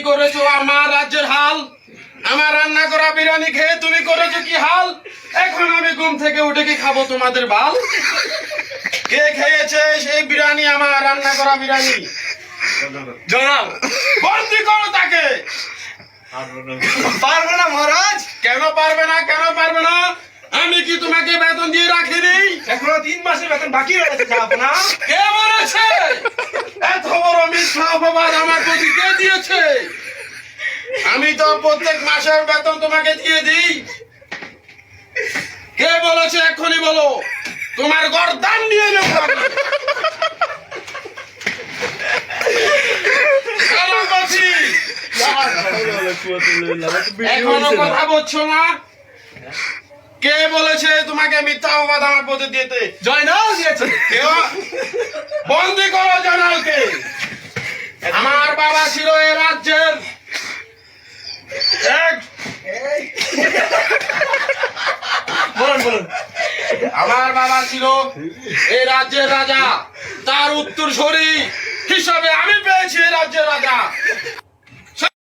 করেছো আমার রাজ্যের হাল। আমার রান্না করা বিরিয়ানি খেয়ে তুমি করেছো কি হাল। এখন আমি ঘুম থেকে উঠে কি খাবো তোমাদের বাল। কে খেয়েছে সেই বিরিয়ানি, আমার রান্না করা বিরিয়ানি? জনাব বন্দি করো তাকে। পারবে না মহারাজ, কেন পারবে না, কেন পারবে না? আমি কি তোমাকে বেতন দিয়ে রাখিনি? এখনো 3 মাসের বেতন বাকি রয়েছে জাহাপনা। কে বলেছে? এত বড় মিথ্যা অপবাদ আমার প্রতি কে দিয়েছে? আমি তো প্রত্যেক মাসের বেতন তোমাকে দিয়ে দিই। কে বলেছে এক্ষুনি বলো, তোমার গর্দান নিয়ে নেব আমি। চলো বলছি। এখনো কথা বলছো না? কে বলেছে তোমাকে মিথ্যা অপবাদ আমার প্রতি দিতে? জয়নাল দিয়েছে। কেউ বন্দি করো জয়নালকে। আমার বাবা ছিল এ রাজ্যের বলুন বলুন। আমার বাবা ছিল এই রাজ্যের রাজা, তার উত্তরসূরি হিসাবে আমি পেয়েছি এই রাজ্যের রাজা।